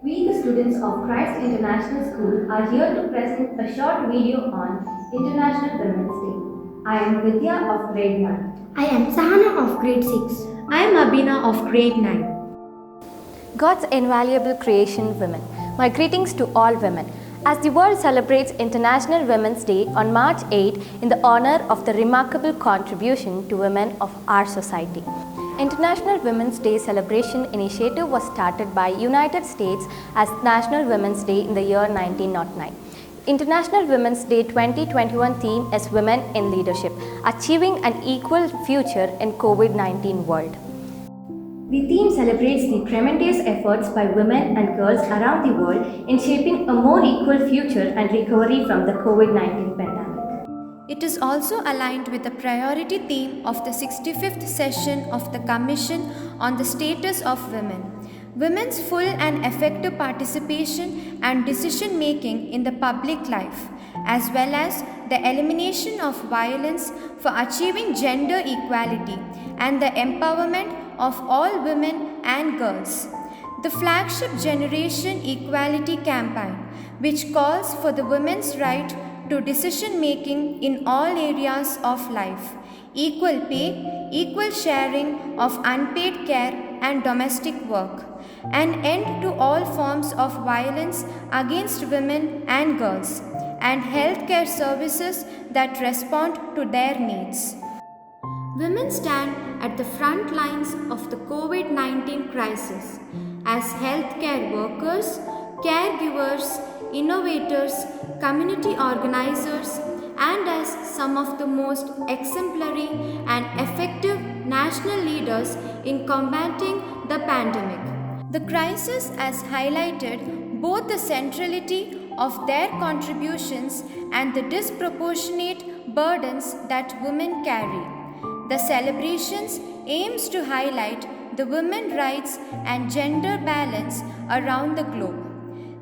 We, the students of Christ International School, are here to present a short video on International Women's Day. I am Vidya of grade 9. I am Sahana of grade 6. I am Abina of grade 9. God's invaluable creation, women. My greetings to all women. As the world celebrates International Women's Day on March 8 in the honor of the remarkable contribution to women of our society. International Women's Day celebration initiative was started by United States as National Women's Day in the year 1909. International Women's Day 2021 theme is Women in Leadership, Achieving an Equal Future in COVID-19 World. The theme celebrates the tremendous efforts by women and girls around the world in shaping a more equal future and recovery from the COVID-19 pandemic. It is also aligned with the priority theme of the 65th session of the Commission on the Status of Women. Women's full and effective participation and decision making in the public life, as well as the elimination of violence for achieving gender equality and the empowerment of all women and girls. The flagship Generation Equality campaign, which calls for the women's right to decision making in all areas of life, equal pay, equal sharing of unpaid care and domestic work, an end to all forms of violence against women and girls, and healthcare services that respond to their needs. Women stand at the front lines of the COVID-19 crisis as healthcare workers, caregivers, innovators, community organizers, and as some of the most exemplary and effective national leaders in combating the pandemic. The crisis has highlighted both the centrality of their contributions and the disproportionate burdens that women carry. The celebrations aims to highlight the women's rights and gender balance around the globe.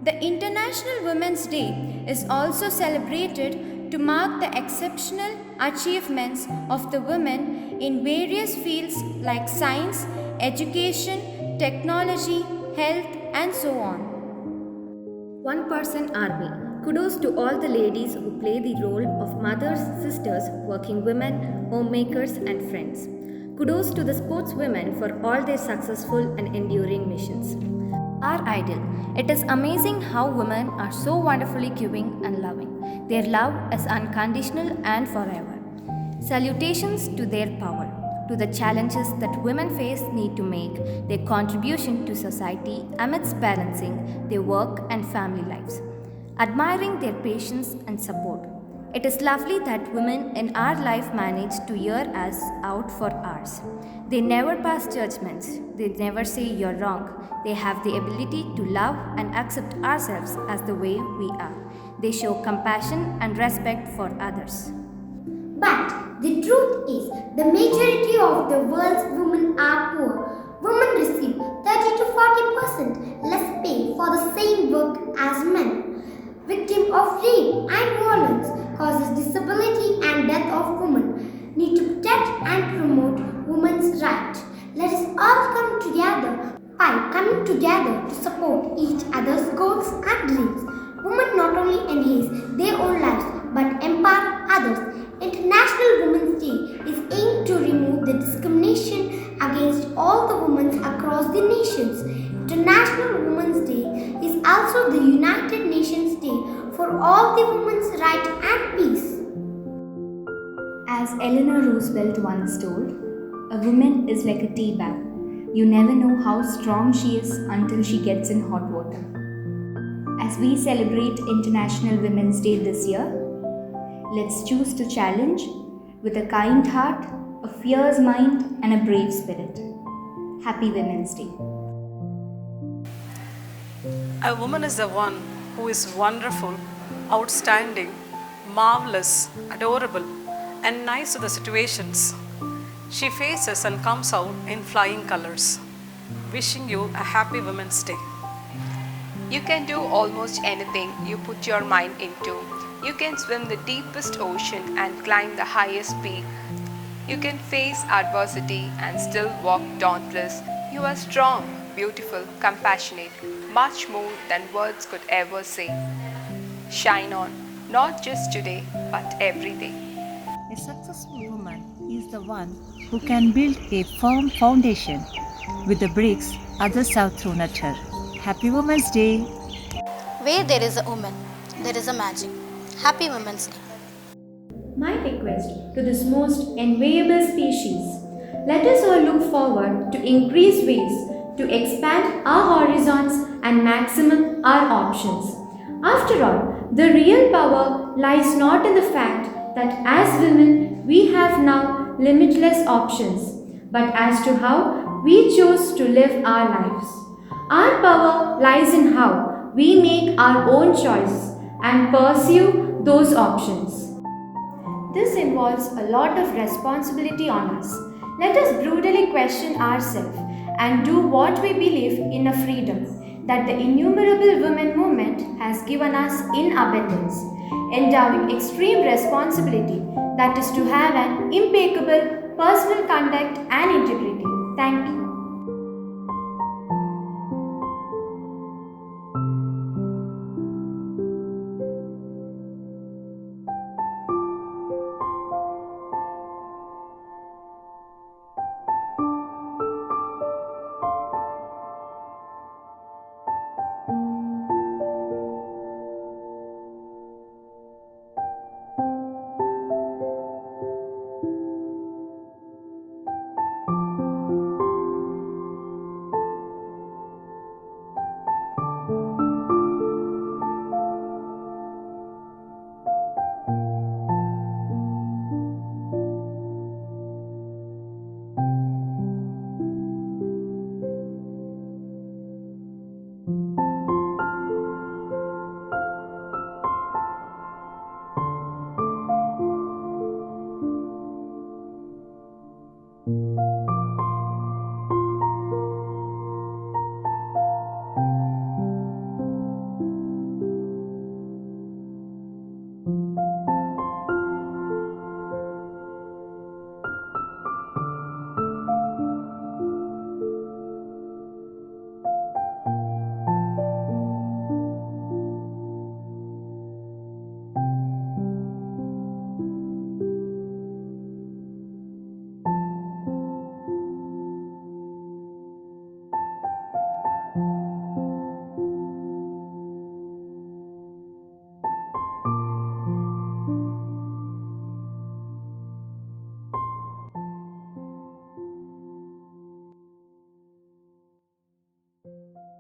The International Women's Day is also celebrated to mark the exceptional achievements of the women in various fields like science, education, technology, health, and so on. One person army. Kudos to all the ladies who play the role of mothers, sisters, working women, homemakers, and friends. Kudos to the sportswomen for all their successful and enduring missions. Our ideal. It is amazing how women are so wonderfully giving and loving. Their love is unconditional and forever. Salutations to their power, to the challenges that women face need to make their contribution to society amidst balancing their work and family lives. Admiring their patience and support. It is lovely that women in our life manage to hear us out for ours. They never pass judgments. They never say you're wrong. They have the ability to love and accept ourselves as the way we are. They show compassion and respect for others. But the truth is, the majority of the world's women are poor. Women receive 30 to 40% less pay for the same work as men. Victim of rape and violence causes disability and death of women. Need to protect and promote women's rights. Let us all come together by coming together to support each other's goals and dreams. Women not only enhance their own lives but empower others. International Women's Day is aimed to remove the discrimination against all the women across the nations. International Women's Day is also the United Nations Day for all the women's rights and peace. As Eleanor Roosevelt once told, a woman is like a tea bag. You never know how strong she is until she gets in hot water. As we celebrate International Women's Day this year, let's choose to challenge with a kind heart, a fierce mind, and a brave spirit. Happy Women's Day. A woman is the one who is wonderful, outstanding, marvelous, adorable, and nice to the situations she faces and comes out in flying colors. Wishing you a happy Women's Day. You can do almost anything you put your mind into. You can swim the deepest ocean and climb the highest peak. You can face adversity and still walk dauntless. You are strong. beautiful, compassionate, much more than words could ever say. Shine on, not just today, but every day. A successful woman is the one who can build a firm foundation with the bricks others have thrown at her. Happy Women's Day! Where there is a woman, there is a magic. Happy Women's Day. My request to this most enviable species, let us all look forward to increased ways to expand our horizons and maximum our options. After all, the real power lies not in the fact that as women we have now limitless options, but as to how we choose to live our lives. Our power lies in how we make our own choice and pursue those options. This involves a lot of responsibility on us. Let us brutally question ourselves and do what we believe in a freedom that the innumerable women movement has given us in abundance, endowing extreme responsibility, that is to have an impeccable personal conduct and integrity. Thank you.